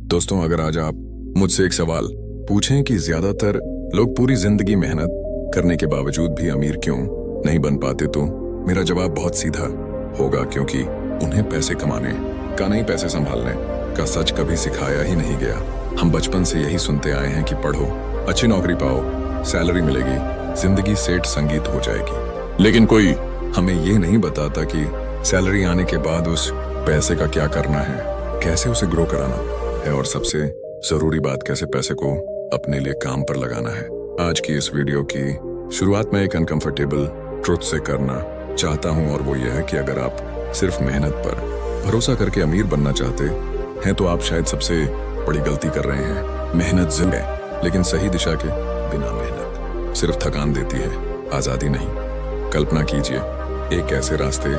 दोस्तों, अगर आज आप मुझसे एक सवाल पूछें कि ज्यादातर लोग पूरी जिंदगी मेहनत करने के बावजूद भी अमीर क्यों नहीं बन पाते, तो मेरा जवाब बहुत सीधा होगा, क्योंकि उन्हें पैसे कमाने का नहीं, पैसे संभालने का सच कभी सिखाया ही नहीं गया। हम बचपन से यही सुनते आए हैं कि पढ़ो, अच्छी नौकरी पाओ, सैलरी मिलेगी, जिंदगी सेठ संगीत हो जाएगी। लेकिन कोई हमें ये नहीं बताता कि सैलरी आने के बाद उस पैसे का क्या करना है, कैसे उसे ग्रो कराना है, और सबसे जरूरी बात, कैसे पैसे को अपने लिए काम पर लगाना है। आज की इस वीडियो की शुरुआत में एक अनकंफर्टेबल ट्रुथ से करना चाहता हूं, और वो ये है कि अगर आप सिर्फ मेहनत पर भरोसा करके अमीर बनना चाहते हैं तो आप शायद सबसे बड़ी गलती कर रहे हैं। मेहनत जिंदगी है, लेकिन सही दिशा के बिना मेहनत सिर्फ थकान देती है, आजादी नहीं। कल्पना कीजिए एक ऐसे रास्ते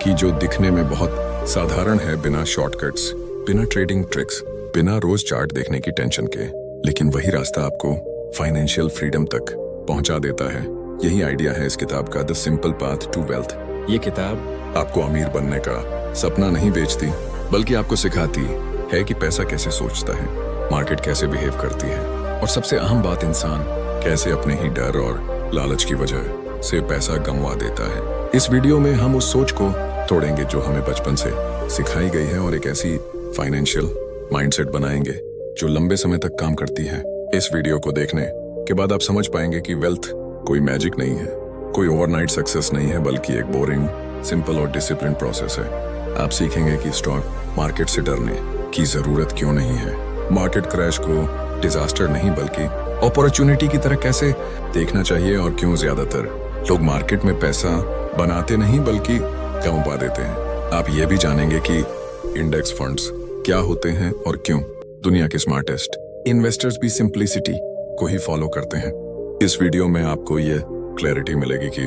की जो दिखने में बहुत साधारण है, बिना शॉर्टकट्स, बिना ट्रेडिंग ट्रिक्स, बिना रोज चार्ट देखने की टेंशन के, लेकिन वही रास्ता आपको फाइनेंशियल फ्रीडम तक पहुंचा देता है। यही आइडिया है इस किताब का, the simple path to wealth. ये किताब आपको अमीर बनने का सपना नहीं बेचती, बल्कि आपको सिखाती है कि पैसा कैसे सोचता है, मार्केट कैसे बिहेव करती है, और सबसे अहम बात, इंसान कैसे अपने ही डर और लालच की वजह से पैसा गंवा देता है। इस वीडियो में हम उस सोच को तोड़ेंगे जो हमें बचपन से सिखाई गई है, और एक ऐसी फाइनेंशियल माइंडसेट बनाएंगे जो लंबे समय तक काम करती है। इस वीडियो को देखने के बाद आप समझ पाएंगे कि वेल्थ कोई मैजिक नहीं है, कोई ओवरनाइट सक्सेस नहीं है, बल्कि एक बोरिंग, सिंपल और डिसिप्लिन प्रोसेस है। आप सीखेंगे कि स्टॉक मार्केट से डरने की जरूरत क्यों नहीं है, मार्केट क्रैश को डिजास्टर नहीं बल्कि अपॉर्चुनिटी की तरह कैसे देखना चाहिए, और क्यों ज्यादातर लोग मार्केट में पैसा बनाते नहीं बल्कि कमा देते हैं। आप ये भी जानेंगे कि इंडेक्स फंड्स क्या होते हैं और क्यों दुनिया के स्मार्टेस्ट इन्वेस्टर्स भी सिंप्लिसिटी को ही फॉलो करते हैं। इस वीडियो में आपको ये क्लैरिटी मिलेगी कि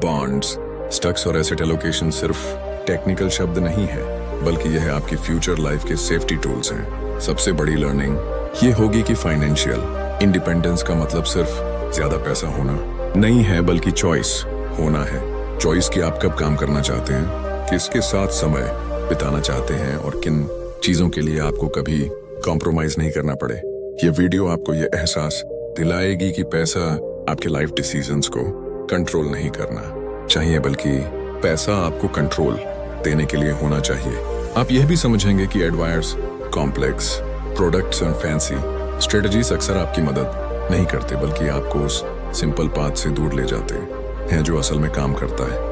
बॉन्ड्स, स्टॉक्स और एसेट एलोकेशन सिर्फ टेक्निकल शब्द नहीं है, बल्कि यह आपकी फ्यूचर लाइफ के सेफ्टी टूल्स हैं। सबसे बड़ी लर्निंग ये होगी कि फाइनेंशियल इंडिपेंडेंस का मतलब सिर्फ ज्यादा पैसा होना नहीं है, बल्कि चॉइस होना है। चॉइस की आप कब काम करना चाहते हैं, किसके साथ समय बिताना चाहते हैं, और किन चीजों के लिए आपको कभी कॉम्प्रोमाइज नहीं करना पड़े। ये वीडियो आपको ये एहसास दिलाएगी कि पैसा आपके लाइफ डिसीजंस को कंट्रोल नहीं करना चाहिए, बल्कि पैसा आपको कंट्रोल देने के लिए होना चाहिए। आप यह भी समझेंगे कि एडवाइस, कॉम्प्लेक्स प्रोडक्ट्स और फैंसी स्ट्रेटजीज अक्सर आपकी मदद नहीं करते, बल्कि आपको उस सिंपल पाथ से दूर ले जाते हैं जो असल में काम करता है।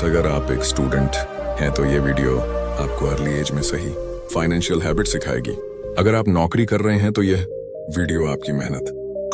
अगर आप एक स्टूडेंट हैं तो ये वीडियो आपको अर्ली एज में सही फाइनेंशियल हैबिट सिखाएगी। अगर आप नौकरी कर रहे हैं तो यह वीडियो आपकी मेहनत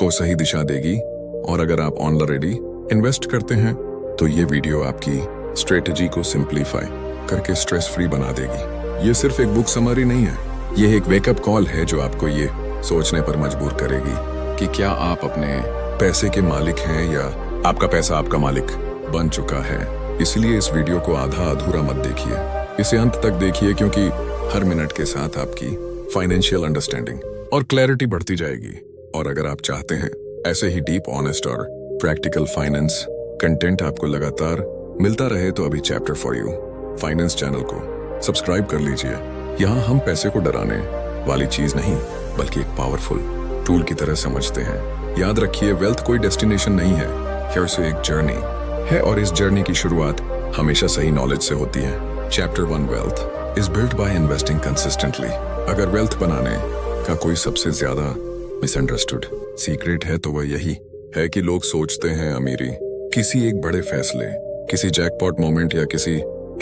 को सही दिशा देगी, और अगर आप ऑलरेडी इन्वेस्ट करते हैं तो ये वीडियो आपकी स्ट्रेटजी को सिंप्लीफाई करके स्ट्रेस फ्री बना देगी। ये सिर्फ एक बुक समरी नहीं है, ये एक वेकअप कॉल है जो आपको ये सोचने पर मजबूर करेगी कि क्या आप अपने पैसे के मालिक हैं या आपका पैसा आपका मालिक बन चुका है। इसलिए इस वीडियो को आधा अधूरा मत देखिए, इसे अंत तक देखिए, क्योंकि हर मिनट के साथ आपकी फाइनेंशियल अंडरस्टैंडिंग और क्लैरिटी बढ़ती जाएगी। और अगर आप चाहते हैं ऐसे ही डीप, ऑनेस्ट और प्रैक्टिकल फाइनेंस कंटेंट आपको लगातार मिलता रहे, तो अभी chapter for you finance channel को सब्सक्राइब कर लीजिए। यहाँ हम पैसे को डराने वाली चीज नहीं, बल्कि एक पावरफुल टूल की तरह समझते हैं। याद रखिए, वेल्थ कोई डेस्टिनेशन नहीं है, यह सिर्फ एक जर्नी है, और इस जर्नी की शुरुआत हमेशा सही नॉलेज से होती है। Chapter 1, wealth is built by investing consistently. अगर वेल्थ बनाने का कोई सबसे ज्यादा मिसअंडरस्टूड सीक्रेट है तो वह यही है कि लोग सोचते हैं अमीरी किसी एक बड़े फैसले, किसी जैकपॉट मोमेंट या किसी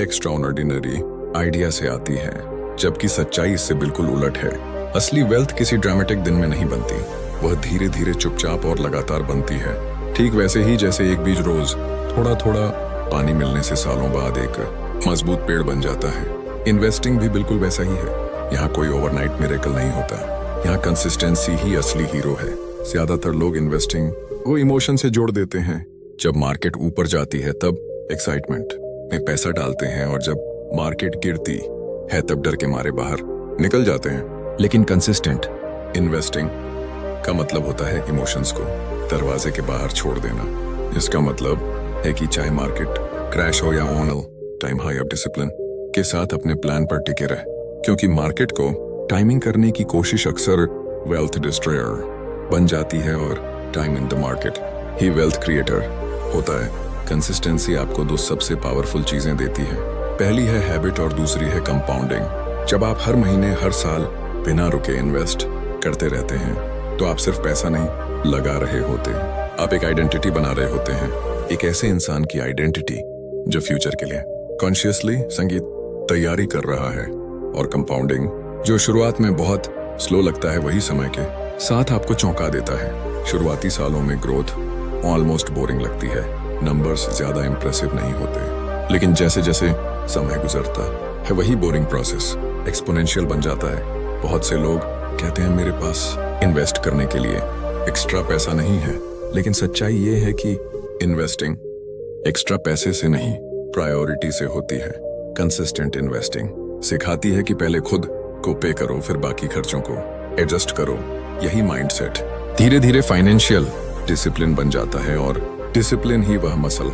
एक्स्ट्राऑर्डिनरी आइडिया से आती है, जबकि सच्चाई इससे बिल्कुल उलट है। असली वेल्थ किसी ड्रामेटिक दिन में नहीं बनती, वह धीरे धीरे चुपचाप और लगातार बनती है। ठीक वैसे ही जैसे एक बीज रोज थोड़ा थोड़ा पानी मिलने से सालों बाद एक मजबूत पेड़ बन जाता है। इन्वेस्टिंग भी बिल्कुल वैसा ही है। यहाँ कोई ओवरनाइट मिरेकल नहीं होता, यहाँ कंसिस्टेंसी ही असली हीरो है। ज्यादातर लोग इन्वेस्टिंग को इमोशन से जोड़ देते हैं। जब मार्केट ऊपर जाती है तब एक्साइटमेंट में पैसा डालते हैं, और जब मार्केट गिरती है तब डर के मारे बाहर निकल जाते हैं। लेकिन कंसिस्टेंट इन्वेस्टिंग का मतलब होता है इमोशंस को दरवाजे के बाहर छोड़ देना। इसका मतलब है कि चाहे मार्केट क्रैश हो या ऑन टाइम हाई, आप डिसिप्लिन के साथ अपने प्लान पर टिके रहे, क्योंकि मार्केट को टाइमिंग करने की कोशिश अक्सर वेल्थ डिस्ट्रॉयर बन जाती है और time in the market he wealth creator होता है। कंसिस्टेंसी आपको दो सबसे पावरफुल चीजें देती है। पहली है हैबिट और दूसरी है कंपाउंडिंग। जब आप हर महीने हर साल बिना रुके इन्वेस्ट करते रहते हैं तो आप सिर्फ पैसा नहीं लगा रहे होते, आप एक आइडेंटिटी बना रहे होते हैं। एक ऐसे इंसान की आइडेंटिटी जो फ्यूचर के लिए कॉन्शियसली संगीत तैयारी कर रहा है। और कंपाउंडिंग जो शुरुआत में बहुत स्लो लगता है वही समय के साथ आपको चौंका देता है। शुरुआती सालों में ग्रोथ ऑलमोस्ट बोरिंग लगती है, नंबर्स ज्यादा इंप्रेसिव नहीं होते, लेकिन जैसे जैसे समय गुजरता है वही बोरिंग प्रोसेस एक्सपोनेंशियल बन जाता है। बहुत से लोग कहते हैं मेरे पास इन्वेस्ट करने के लिए एक्स्ट्रा पैसा नहीं है, लेकिन सच्चाई ये है कि इन्वेस्टिंग एक्स्ट्रा पैसे से नहीं प्रायोरिटी से होती है। कंसिस्टेंट इन्वेस्टिंग सिखाती है कि पहले खुद को पे करो फिर बाकी खर्चों को एडजस्ट करो। यही माइंडसेट धीरे धीरे फाइनेंशियल डिसिप्लिन बन जाता है और डिसिप्लिन ही वह मसल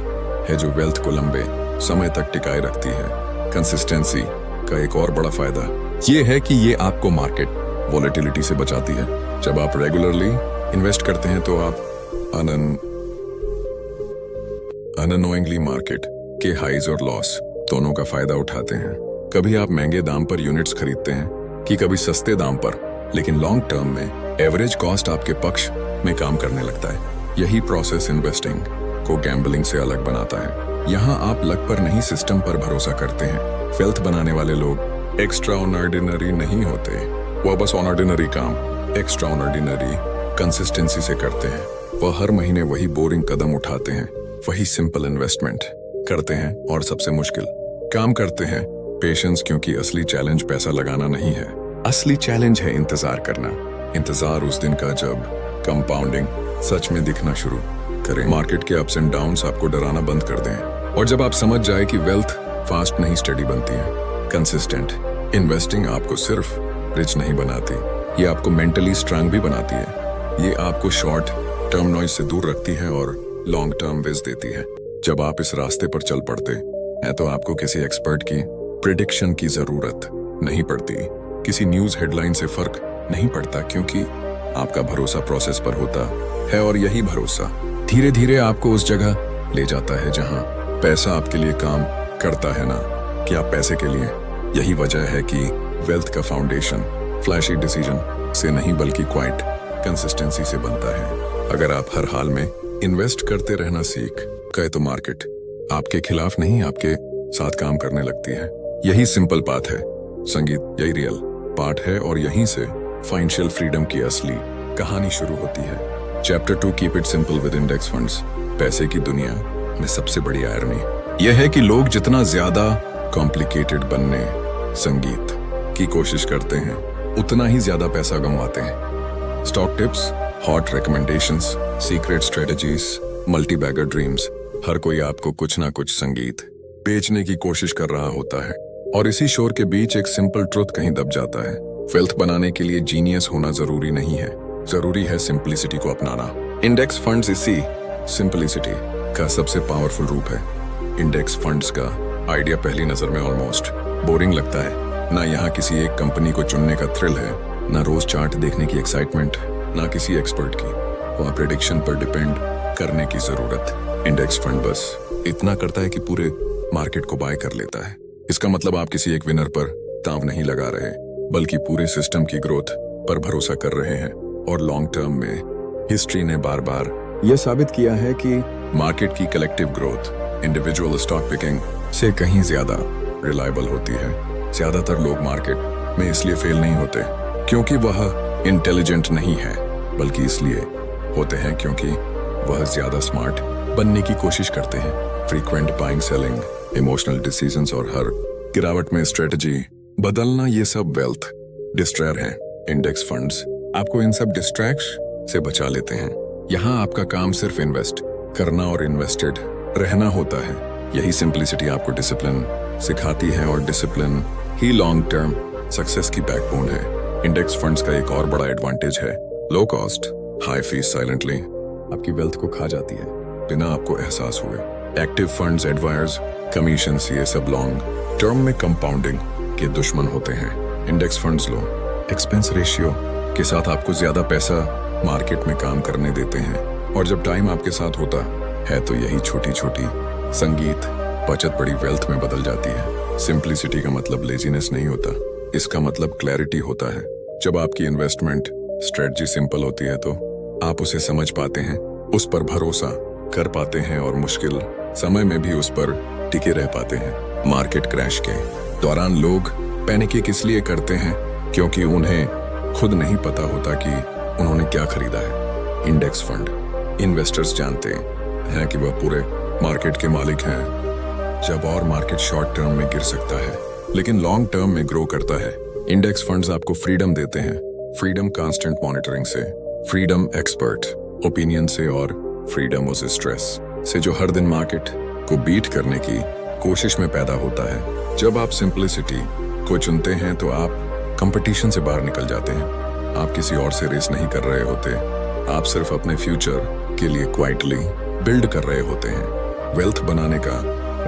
है जो वेल्थ को लंबे समय तक टिकाए रखती है। कंसिस्टेंसी का एक और बड़ा फायदा ये है कि ये आपको मार्केट वॉलेटिलिटी से बचाती है। जब आप रेगुलरली इन्वेस्ट करते हैं तो आप अननोइंगली मार्केट के हाइज और लॉस दोनों का फायदा उठाते हैं। कभी आप महंगे दाम पर यूनिट्स खरीदते हैं कि कभी सस्ते दाम पर, लेकिन लॉन्ग टर्म में एवरेज कॉस्ट आपके पक्ष में काम करने लगता है। यही प्रोसेस इन्वेस्टिंग को गैम्बलिंग से अलग बनाता है। यहाँ आप लक पर नहीं सिस्टम पर भरोसा करते हैं। वेल्थ बनाने वाले लोग एक्स्ट्रा ऑर्डिनरी नहीं होते, वह बस ऑर्डिनरी काम एक्स्ट्रा ऑर्डिनरी कंसिस्टेंसी से करते हैं। वह हर महीने वही बोरिंग कदम उठाते हैं, वही सिंपल इन्वेस्टमेंट करते हैं और सबसे मुश्किल काम करते हैं पेशेंस, क्योंकि असली चैलेंज पैसा लगाना नहीं है, असली चैलेंज है इंतजार करना। इंतजार उस दिन का जब कंपाउंडिंग सच में दिखना शुरू करें। मार्केट के अप्स एंड डाउन्स आपको डराना बंद कर दें और जब आप समझ जाए कि वेल्थ फास्ट नहीं स्टडी बनती है। कंसिस्टेंट इन्वेस्टिंग आपको सिर्फ रिच नहीं बनाती, ये आपको मेंटली स्ट्रांग भी बनाती है। ये आपको शॉर्ट टर्म नॉइज से दूर रखती है और लॉन्ग टर्म विज देती है। जब आप इस रास्ते पर चल पड़ते हैं तो आपको किसी एक्सपर्ट की प्रिडिक्शन की जरूरत नहीं पड़ती, किसी न्यूज हेडलाइन से फर्क नहीं पड़ता, क्योंकि आपका भरोसा प्रोसेस पर होता है और यही भरोसा धीरे धीरे आपको उस जगह ले जाता है जहां पैसा आपके लिए काम करता है, ना कि आप पैसे के लिए। यही वजह है कि वेल्थ का फाउंडेशन फ्लैशी डिसीजन से नहीं बल्कि क्वाइट कंसिस्टेंसी से बनता है। अगर आप हर हाल में इन्वेस्ट करते रहना सीख गए तो मार्केट आपके खिलाफ नहीं आपके साथ काम करने लगती है। यही सिंपल बात है संगीत, यही रियल पार्ट है और यहीं से फाइनेंशियल फ्रीडम की असली कहानी शुरू होती है। Chapter 2 keep it simple with index funds. पैसे की दुनिया में सबसे बड़ी आयरनी यह है कि लोग जितना ज्यादा कॉम्प्लिकेटेड बनने संगीत की कोशिश करते हैं उतना ही ज्यादा पैसा गंवाते हैं। Stock tips, hot recommendations, secret strategies, multi bagger dreams, हर कोई आपको कुछ ना कुछ संगीत बेचने की कोशिश कर रहा होता है और इसी शोर के बीच एक सिंपल ट्रुथ कहीं दब जाता है। वेल्थ बनाने के लिए जीनियस होना जरूरी नहीं है, जरूरी है सिंपलिसिटी को अपनाना। इंडेक्स फंड्स इसी सिंपलिसिटी का सबसे पावरफुल रूप है। इंडेक्स फंड्स का आइडिया पहली नजर में ऑलमोस्ट बोरिंग लगता है। ना यहाँ किसी एक कंपनी को चुनने का थ्रिल है, ना रोज चार्ट देखने की एक्साइटमेंट, ना किसी एक्सपर्ट की वहाँ प्रेडिक्शन पर डिपेंड करने की जरूरत। इंडेक्स फंड बस इतना करता है कि पूरे मार्केट को बाय कर लेता है। इसका मतलब आप किसी एक विनर पर दांव नहीं लगा रहे, बल्कि पूरे सिस्टम की ग्रोथ पर भरोसा कर रहे हैं। और लॉन्ग टर्म में हिस्ट्री ने बार बार यह साबित किया है कि मार्केट की collective growth individual stock picking से कहीं ज्यादा रिलायबल होती है। ज्यादातर लोग मार्केट में इसलिए फेल नहीं होते क्योंकि वह इंटेलिजेंट नहीं है, बल्कि इसलिए होते हैं क्योंकि वह ज्यादा स्मार्ट बनने की कोशिश करते हैं। Frequent buying, selling, emotional decisions और हर गिरावट में स्ट्रेटजी बदलना, ये सब वेल्थ डिस्ट्रैयर हैं। इंडेक्स फंड्स आपको इन सब डिस्ट्रैक्श से बचा लेते हैं। यहाँ आपका काम सिर्फ इन्वेस्ट करना और इन्वेस्टेड रहना होता है। यही सिंप्लिसिटी आपको डिसिप्लिन सिखाती है और डिसिप्लिन ही लॉन्ग टर्म सक्सेस की बैकबोन है। इंडेक्स फंड्स का एक और बड़ा एडवांटेज है low cost high fees silently आपकी वेल्थ को खा जाती है बिना आपको एहसास हुए। एक्टिव फंड्स, एडवाइजर्स, कमीशंस, ये सब लॉन्ग टर्म में कंपाउंडिंग के दुश्मन होते हैं। इंडेक्स फंड्स लो एक्सपेंस रेशियो के साथ आपको ज्यादा पैसा मार्केट में काम करने देते हैं, और जब टाइम आपके साथ होता है तो यही छोटी छोटी संगीत बचत बड़ी वेल्थ में बदल जाती है। सिंप्लिसिटी का मतलब लेजीनेस नहीं होता, इसका मतलब क्लैरिटी होता है। जब आपकी इन्वेस्टमेंट स्ट्रेटजी सिंपल होती है तो आप उसे समझ पाते हैं, उस पर भरोसा कर पाते हैं और मुश्किल समय में भी उस पर टिके रह पाते हैं। मार्केट क्रैश के दौरान लोग पैनिक इसलिए करते हैं क्योंकि उन्हें खुद नहीं पता होता कि उन्होंने क्या खरीदा है। इंडेक्स फंड इन्वेस्टर्स जानते हैं कि वह पूरे मार्केट के मालिक हैं जब और मार्केट शॉर्ट टर्म में गिर सकता है लेकिन लॉन्ग टर्म में ग्रो करता है। इंडेक्स फंड्स आपको फ्रीडम देते हैं, फ्रीडम कांस्टेंट मॉनिटरिंग से, फ्रीडम एक्सपर्ट ओपिनियन से और फ्रीडम उस स्ट्रेस से जो हर दिन मार्केट को बीट करने की कोशिश में पैदा होता है। जब आप सिंप्लिसिटी को चुनते हैं तो आप कंपटीशन से बाहर निकल जाते हैं। आप किसी और से रेस नहीं कर रहे होते, आप सिर्फ अपने फ्यूचर के लिए क्वाइटली बिल्ड कर रहे होते हैं। वेल्थ बनाने का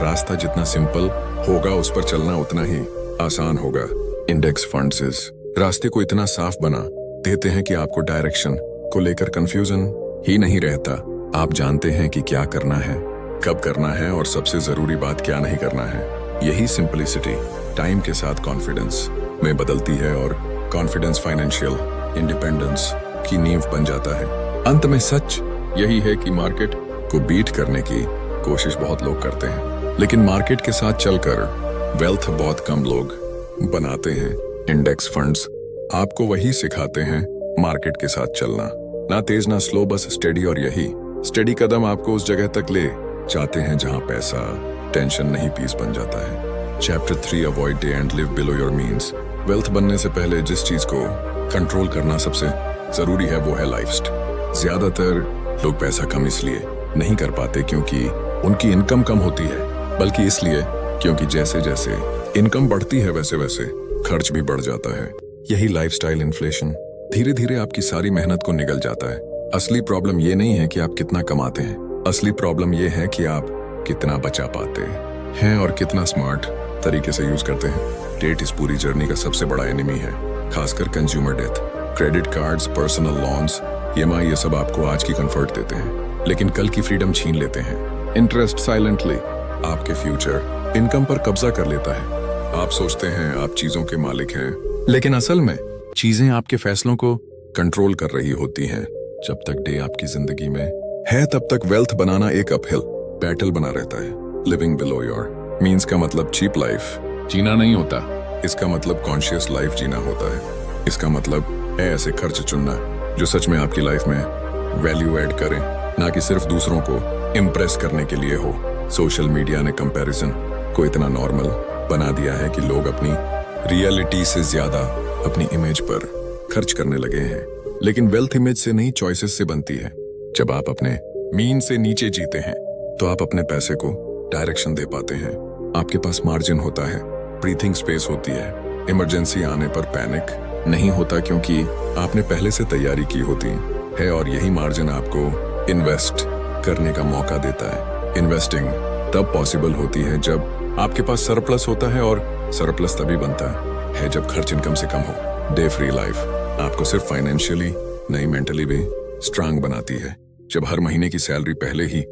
रास्ता जितना सिंपल होगा उस पर चलना उतना ही आसान होगा। इंडेक्स फंड्स इस रास्ते को इतना साफ बना देते हैं कि आपको डायरेक्शन को लेकर कंफ्यूजन ही नहीं रहता। आप जानते हैं कि क्या करना है, कब करना है और सबसे जरूरी बात क्या नहीं करना है। यही सिंप्लिसिटी टाइम के साथ कॉन्फिडेंस में बदलती है और कॉन्फिडेंस फाइनेंशियल इंडिपेंडेंस की नींव बन जाता है। अंत में सच यही है कि मार्केट को बीट करने की कोशिश बहुत लोग करते हैं लेकिन मार्केट के साथ चलकर वेल्थ बहुत कम लोग बनाते हैं। इंडेक्स फंड्स आपको वही सिखाते हैं, मार्केट के साथ चलना, ना तेज ना स्लो, बस स्टेडी, और यही स्टेडी कदम आपको उस जगह तक ले जाते हैं जहां पैसा टेंशन नहीं पीस बन जाता है। Chapter 3 avoid day and live below your means. Wealth बनने से पहले जिस चीज को कंट्रोल करना सबसे जरूरी है वो है लाइफस्टाइल। ज्यादातर लोग पैसा कम इसलिए नहीं कर पाते क्योंकि उनकी इनकम कम होती है, बल्कि इसलिए क्योंकि जैसे जैसे इनकम बढ़ती है वैसे वैसे खर्च भी बढ़ जाता है। यही लाइफस्टाइल इन्फ्लेशन धीरे धीरे आपकी सारी मेहनत को निगल जाता है। असली प्रॉब्लम ये नहीं है कि आप कितना कमाते हैं, असली प्रॉब्लम ये है कि आप कितना बचा पाते हैं और कितना स्मार्ट तरीके से यूज करते हैं। डेट इस पूरी जर्नी का सबसे बड़ा एनिमी है, खासकर consumer debt. Credit cards, personal loans, EMI, ये सब आपको आज की कंफर्ट देते हैं लेकिन कल की फ्रीडम छीन लेते हैं। इंटरेस्ट साइलेंटली आपके फ्यूचर इनकम पर कब्जा कर लेता है। आप सोचते हैं आप चीजों के मालिक हैं लेकिन असल में चीजें आपके फैसलों को कंट्रोल कर रही होती हैं। जब तक डे आपकी जिंदगी में है तब तक वेल्थ बनाना एक अपहिल बैटल बना रहता है। लिविंग बिलो योर मीन्स का मतलब चीप लाइफ जीना नहीं होता, इसका मतलब कॉन्शियस लाइफ जीना होता है। इसका मतलब है ऐसे खर्च चुनना जो सच में आपकी लाइफ में वैल्यू ऐड करें, ना कि सिर्फ दूसरों को इम्प्रेस करने के लिए हो। सोशल मीडिया ने कंपैरिजन को इतना नॉर्मल बना दिया है कि लोग अपनी रियलिटी से ज्यादा अपनी इमेज पर खर्च करने लगे हैं। लेकिन वेल्थ इमेज से नहीं, चॉइसेस से बनती है। जब आप अपने मीन से नीचे जीते हैं तो आप अपने पैसे को डायरेक्शन दे पाते हैं। आपके पास मार्जिन होता है, ब्रीथिंग स्पेस होती है, इमरजेंसी आने पर पैनिक नहीं होता क्योंकि आपने पहले से तैयारी की होती है और यही मार्जिन आपको इन्वेस्ट करने का मौका देता है। इन्वेस्टिंग तब पॉसिबल होती है जब आपके पास सरप्लस होता है और सरप्लस तभी बनता है जब खर्च इनकम से कम हो। डे फ्री लाइफ आपको सिर्फ फाइनेंशियली नहीं, मेंटली भी स्ट्रांग बनाती है। जब हर महीने की सैलरी पहले ही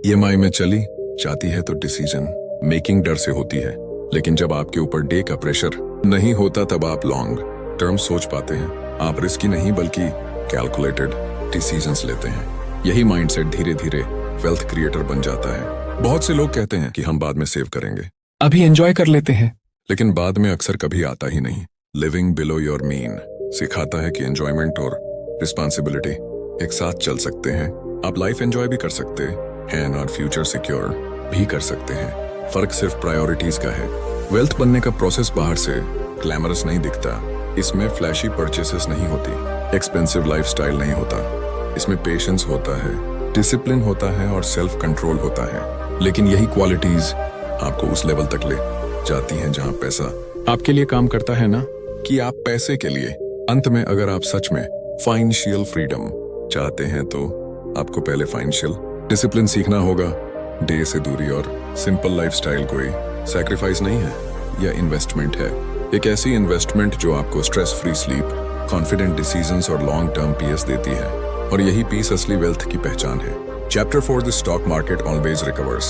EMI में चली जाती है तो डिसीजन मेकिंग डर से होती है, लेकिन जब आपके ऊपर डे का प्रेशर नहीं होता तब आप लॉन्ग टर्म सोच पाते हैं। आप रिस्की नहीं बल्कि कैलकुलेटेड डिसीजंस लेते हैं। यही माइंडसेट धीरे धीरे वेल्थ क्रिएटर बन जाता है। बहुत से लोग कहते हैं कि हम बाद में सेव करेंगे, अभी एंजॉय कर लेते हैं, लेकिन बाद में अक्सर कभी आता ही नहीं। लिविंग बिलो योर मीन सिखाता है कि एंजॉयमेंट और रिस्पॉन्सिबिलिटी एक साथ चल सकते हैं। आप लाइफ एंजॉय भी कर सकते हैं और फ्यूचर सिक्योर भी कर सकते हैं। फर्क सिर्फ प्रायोरिटीज का है। वेल्थ बनने का प्रोसेस बाहर से ग्लैमरस नहीं दिखता, इसमें फ्लैशी परचेसेस नहीं होती, एक्सपेंसिव लाइफस्टाइल नहीं होता। इसमें पेशेंस होता है, डिसिप्लिन होता है और सेल्फ कंट्रोल होता है। लेकिन यही क्वालिटीज आपको उस लेवल तक ले जाती हैं जहां पैसा आपके लिए काम करता है, ना कि आप पैसे के लिए। अंत में अगर आप सच में फाइनेंशियल फ्रीडम चाहते हैं तो आपको पहले फाइनेंशियल डिसिप्लिन सीखना होगा। डे से दूरी और सिंपल लाइफस्टाइल कोई सैक्रिफाइस नहीं है, यह इन्वेस्टमेंट है। एक ऐसी इन्वेस्टमेंट जो आपको stress free sleep, confident decisions और लॉन्ग टर्म पीएस देती है, और यही पीस असली वेल्थ की पहचान है। Chapter 4 the stock market always recovers.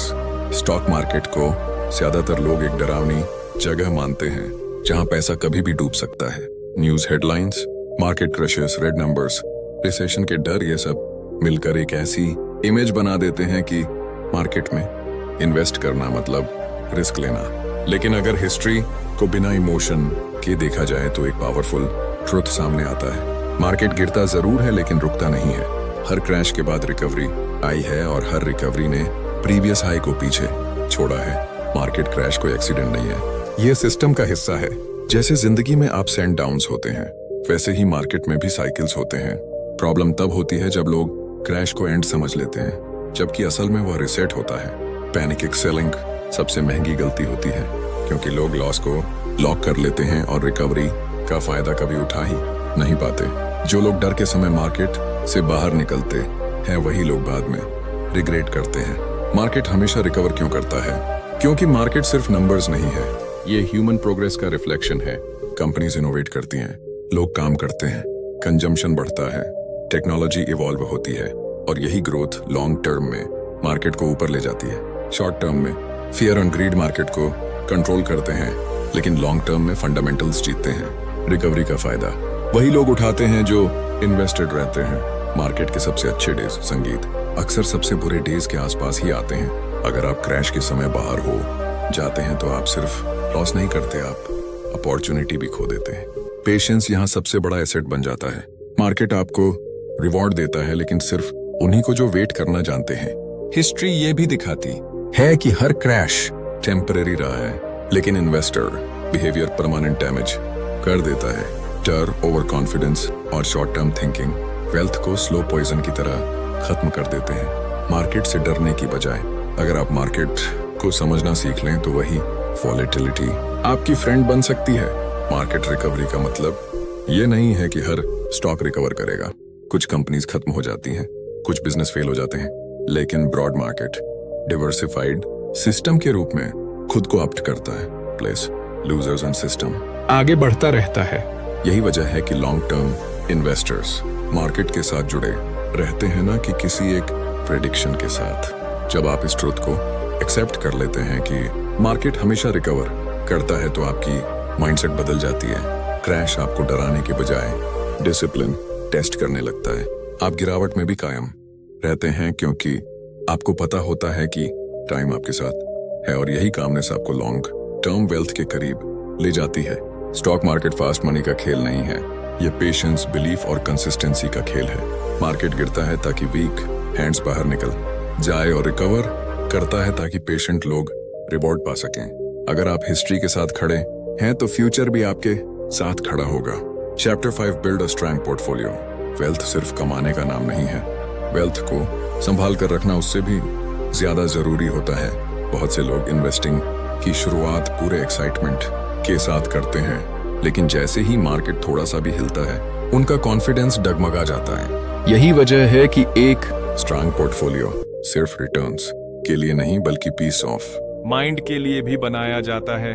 Stock market को ज्यादातर लोग एक डरावनी जगह मानते हैं जहां पैसा कभी भी डूब सकता है। News headlines, market crushes, red numbers, recession के डर, ये सब मिलकर एक ऐसी इमेज बना देते हैं कि मार्केट में इन्वेस्ट करना मतलब रिस्क लेना। लेकिन अगर हिस्ट्री को बिना इमोशन के देखा जाए तो एक पावरफुल ट्रुथ सामने आता है। मार्केट गिरता जरूर है लेकिन रुकता नहीं है। हर क्रैश के बाद रिकवरी आई है और हर रिकवरी ने प्रीवियस हाई को पीछे छोड़ा है। मार्केट क्रैश कोई एक्सीडेंट नहीं है, ये सिस्टम का हिस्सा है। जैसे जिंदगी में अप्स एंड डाउन्स होते हैं, वैसे ही मार्केट में भी साइकिल्स होते हैं। प्रॉब्लम तब होती है जब लोग क्रैश को एंड समझ लेते हैं, जबकि असल में वह रिसेट होता है। पैनिक सेलिंग सबसे महंगी गलती होती है, क्योंकि लोग लॉस को लॉक कर लेते हैं और रिकवरी का फायदा कभी उठा ही नहीं पाते। जो लोग डर के समय मार्केट से बाहर निकलते हैं, वही लोग बाद में रिग्रेट करते हैं। मार्केट हमेशा रिकवर क्यों करता है? क्योंकि मार्केट सिर्फ नंबर्स नहीं है, ये ह्यूमन प्रोग्रेस का रिफ्लेक्शन है। कंपनीज इनोवेट करती हैं, लोग काम करते हैं, कंजम्पशन बढ़ता है, टेक्नोलॉजी इवॉल्व होती है, और यही ग्रोथ लॉन्ग टर्म में मार्केट को ऊपर ले जाती है। शॉर्ट टर्म में फियर एंड ग्रीड मार्केट को कंट्रोल करते हैं, लेकिन लॉन्ग टर्म में फंडामेंटल्स जीतते हैं। रिकवरी का फायदा वही लोग उठाते हैं जो इन्वेस्टेड रहते हैं। मार्केट के सबसे अच्छे डेज, संगीत, अक्सर सबसे बुरे डेज के आसपास ही आते हैं। अगर आप क्रैश के समय बाहर हो जाते हैं तो आप सिर्फ लॉस नहीं करते, आप अपॉर्चुनिटी भी खो देते हैं। पेशेंस यहाँ सबसे बड़ा एसेट बन जाता है। मार्केट आपको रिवॉर्ड देता है, लेकिन सिर्फ उन्हीं को जो वेट करना जानते हैं। हिस्ट्री ये भी दिखाती है कि हर क्रैश टेम्पररी रहा है, लेकिन इन्वेस्टर बिहेवियर परमानेंट डैमेज कर देता है। डर, ओवर कॉन्फिडेंस और शॉर्ट टर्म थिंकिंग वेल्थ को स्लो पॉइजन की तरह खत्म कर देते हैं। मार्केट से डरने की बजाय अगर आप मार्केट को समझना सीख लें तो वही वॉलेटिलिटी आपकी फ्रेंड बन सकती है। मार्केट रिकवरी का मतलब ये नहीं है कि हर स्टॉक रिकवर करेगा। कुछ कंपनीज खत्म हो जाती हैं, कुछ बिजनेस फेल हो जाते हैं, लेकिन ब्रॉड मार्केट डिवर्सिफाइड सिस्टम के रूप में खुद को अप्ट करता है। प्लेस लूजर्स एंड सिस्टम आगे बढ़ता रहता है। यही वजह है कि लॉन्ग टर्म इन्वेस्टर्स मार्केट के साथ जुड़े रहते हैं, ना कि किसी एक प्रेडिक्शन के साथ। जब आप इस ट्रुथ को एक्सेप्ट कर लेते हैं कि मार्केट हमेशा रिकवर करता है, तो आपकी माइंडसेट बदल जाती है। क्रैश आपको डराने के बजाय डिसिप्लिन टेस्ट करने लगता है। आप गिरावट में भी कायम रहते हैं, क्योंकि आपको पता होता है कि टाइम आपके साथ है, और यही कामनेस आपको लॉन्ग टर्म वेल्थ के करीब ले जाती है। स्टॉक मार्केट फास्ट मनी का खेल नहीं है, ये पेशेंस, बिलीफ और कंसिस्टेंसी का खेल है। मार्केट गिरता है ताकि वीक हैंड्स बाहर निकल जाए, और रिकवर करता है ताकि पेशेंट लोग रिवॉर्ड पा सकें। अगर आप हिस्ट्री के साथ खड़े हैं तो फ्यूचर भी आपके साथ खड़ा होगा। Chapter 5 build a strong portfolio. Wealth सिर्फ कमाने का नाम नहीं है, वेल्थ को संभाल कर रखना उससे भी ज्यादा जरूरी होता है। बहुत से लोग इन्वेस्टिंग की शुरुआत पूरे एक्साइटमेंट के साथ करते हैं, लेकिन जैसे ही मार्केट थोड़ा सा भी हिलता है, उनका कॉन्फिडेंस डगमगा जाता है। यही वजह है कि एक स्ट्रॉन्ग पोर्टफोलियो सिर्फ रिटर्न्स के लिए नहीं, बल्कि पीस ऑफ माइंड के लिए भी बनाया जाता है।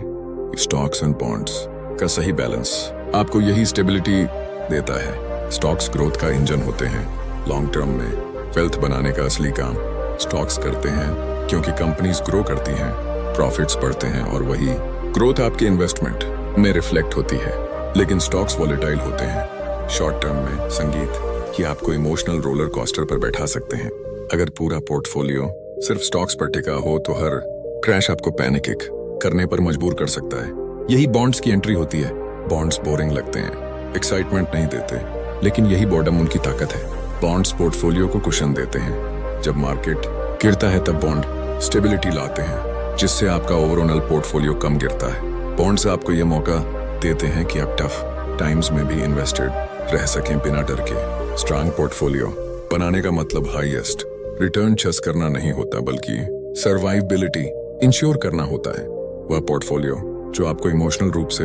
स्टॉक्स एंड बॉन्ड्स का सही बैलेंस आपको यही स्टेबिलिटी देता है। स्टॉक्स ग्रोथ का इंजन होते हैं। लॉन्ग टर्म में वेल्थ बनाने का असली काम स्टॉक्स करते हैं, क्योंकि कंपनीज ग्रो करती हैं, प्रॉफिट्स बढ़ते हैं, और वही ग्रोथ आपके इन्वेस्टमेंट में रिफ्लेक्ट होती है। लेकिन स्टॉक्स वॉलेटाइल होते हैं। शॉर्ट टर्म में संगीत कि आपको इमोशनल रोलर कोस्टर पर बैठा सकते हैं। अगर पूरा पोर्टफोलियो सिर्फ स्टॉक्स पर टिका हो तो हर क्रैश आपको पैनिक करने पर मजबूर कर सकता है। यही बॉन्ड्स की एंट्री होती है। बॉन्ड्स बोरिंग लगते हैं, एक्साइटमेंट नहीं देते, लेकिन यही बॉर्डम उनकी ताकत है। बॉन्ड्स पोर्टफोलियो को कुशन देते हैं। जब मार्केट गिरता है तब बॉन्ड स्टेबिलिटी लाते हैं, जिससे आपका ओवरऑल पोर्टफोलियो कम गिरता है। बॉन्ड्स आपको ये मौका देते हैं कि आप टफ टाइम्स में भी इन्वेस्टेड रह सकें बिना डर के। स्ट्रॉन्ग पोर्टफोलियो बनाने का मतलब हाईएस्ट रिटर्न चस करना नहीं होता, बल्कि सर्वाइवेबिलिटी इंश्योर करना होता है। वह पोर्टफोलियो जो आपको इमोशनल रूप से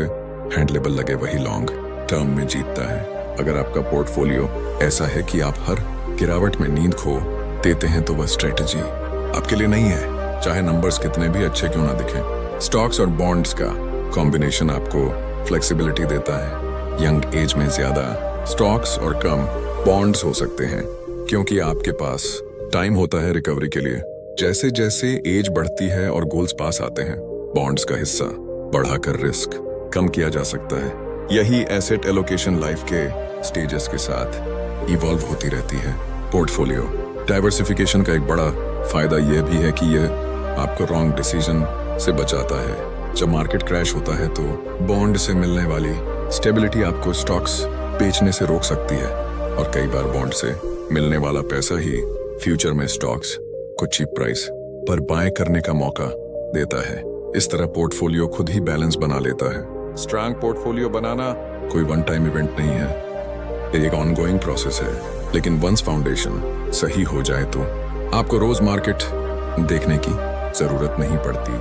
हैंडलेबल लगे, वही लॉन्ग टर्म में जीतता है। अगर आपका पोर्टफोलियो ऐसा है कि आप हर गिरावट में नींद खो देते हैं, तो वह स्ट्रेटजी आपके लिए नहीं है, चाहे नंबर्स कितने भी अच्छे क्यों ना दिखें। स्टॉक्स और बॉन्ड्स का कॉम्बिनेशन आपको फ्लेक्सिबिलिटी देता है। यंग एज में ज्यादा स्टॉक्स और कम बॉन्ड्स हो सकते हैं, क्योंकि आपके पास टाइम होता है रिकवरी के लिए। जैसे जैसे एज बढ़ती है और गोल्स पास आते हैं, बॉन्ड्स का हिस्सा बढ़ाकर रिस्क कम किया जा सकता है। यही एसेट एलोकेशन लाइफ के स्टेजेस के साथ इवॉल्व होती रहती है। पोर्टफोलियो डाइवर्सिफिकेशन का एक बड़ा फायदा यह भी है कि यह आपको रॉन्ग डिसीजन से बचाता है। जब मार्केट क्रैश होता है तो बॉन्ड से मिलने वाली स्टेबिलिटी आपको स्टॉक्स बेचने से रोक सकती है, और कई बार बॉन्ड से मिलने वाला पैसा ही फ्यूचर में स्टॉक्स को चीप प्राइस पर बाय करने का मौका देता है। इस तरह पोर्टफोलियो खुद ही बैलेंस बना लेता है। स्ट्रांग पोर्टफोलियो बनाना कोई वन टाइम इवेंट नहीं है, ये एक ऑनगोइंग प्रोसेस है। लेकिन वंस फाउंडेशन सही हो जाए तो आपको रोज मार्केट देखने की जरूरत नहीं पड़ती।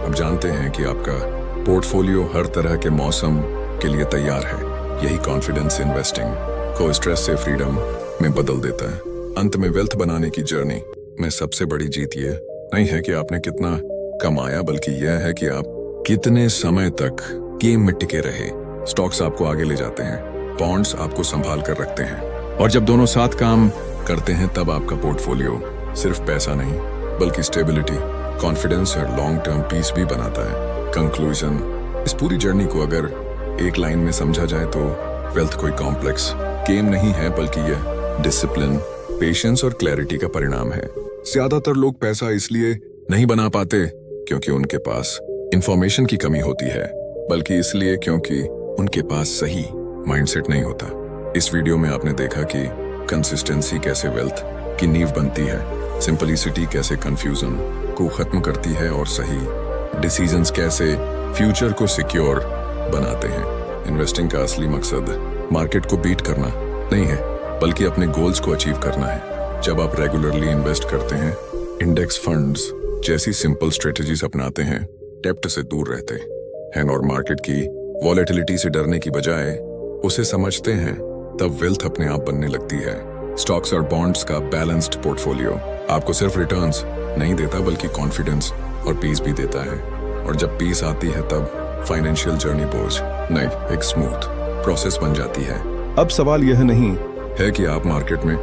अब जानते हैं कि आपका पोर्टफोलियो हर तरह के मौसम के लिए तैयार है। यही कॉन्फिडेंस इन्वेस्टिंग को स्ट्रेस से फ्रीडम में बदल देता है। अंत में वेल्थ बनाने की जर्नी में सबसे बड़ी जीत ये नहीं है कि आपने कितना कमाया, बल्कि यह है कि आप कितने समय तक गेम में टिके रहे। स्टॉक्स आपको आगे ले जाते हैं, बॉन्ड्स आपको संभाल कर रखते हैं, और जब दोनों साथ काम करते हैं तब आपका पोर्टफोलियो सिर्फ पैसा नहीं बल्कि स्टेबिलिटी, कॉन्फिडेंस और लॉन्ग टर्म पीस भी बनाता है। कंक्लूजन, इस पूरी जर्नी को अगर एक लाइन में समझा जाए तो वेल्थ कोई कॉम्प्लेक्स गेम नहीं है, बल्कि यह डिसिप्लिन, पेशेंस और क्लैरिटी का परिणाम है। ज्यादातर लोग पैसा इसलिए नहीं बना पाते क्योंकि उनके पास इंफॉर्मेशन की कमी होती है, बल्कि इसलिए क्योंकि उनके पास सही माइंडसेट नहीं होता। इस वीडियो में आपने देखा कि कंसिस्टेंसी कैसे वेल्थ की नींव बनती है, सिंपलिसिटी कैसे कंफ्यूजन को खत्म करती है, और सही डिसीजंस कैसे फ्यूचर को सिक्योर बनाते हैं। इन्वेस्टिंग का असली मकसद मार्केट को बीट करना नहीं है, बल्कि अपने गोल्स को अचीव करना है। जब आप रेगुलरली इन्वेस्ट करते हैं, इंडेक्स फंड्स जैसी सिंपल स्ट्रेटजीज अपनाते हैं, डेप्ट से दूर रहते हैं और मार्केट की वॉलेटिलिटी से डरने की बजाय उसे समझते हैं, तब वेल्थ अपने आप बनने लगती है। स्टॉक्स और बॉन्ड्स का बैलेंस्ड पोर्टफोलियो आपको सिर्फ रिटर्न्स नहीं देता, बल्कि कॉन्फिडेंस और पीस भी देता है। और जब पीस आती है तब फाइनेंशियल जर्नी बोझ नहीं, एक स्मूथ प्रोसेस बन जाती है। अब सवाल यह नहीं है कि आप मार्केट में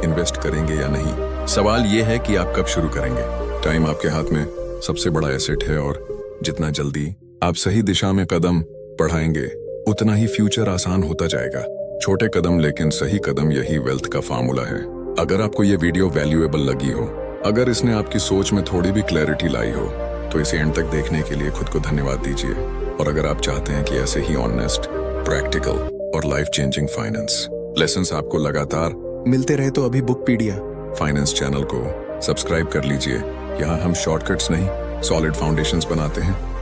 इन्वेस्ट करेंगे या नहीं, सवाल यह है कि आप कब शुरू करेंगे। टाइम आपके हाथ में सबसे बड़ा एसेट है, और जितना जल्दी आप सही दिशा में कदम बढ़ाएंगे उतना ही फ्यूचर आसान होता जाएगा। छोटे कदम लेकिन सही कदम, यही वेल्थ का फार्मूला है। अगर आपको ये वीडियो वैल्यूएबल लगी हो, अगर इसने आपकी सोच में थोड़ी भी क्लैरिटी लाई हो, तो इसे एंड तक देखने के लिए खुद को धन्यवाद दीजिए। और अगर आप चाहते हैं कि ऐसे ही ऑनेस्ट, प्रैक्टिकल और लाइफ चेंजिंग फाइनेंस लेसन्स आपको लगातार मिलते रहे, तो अभी बुकपीडिया फाइनेंस चैनल को सब्सक्राइब कर लीजिए। यहाँ हम शॉर्टकट्स नहीं, सॉलिड फाउंडेशंस बनाते हैं।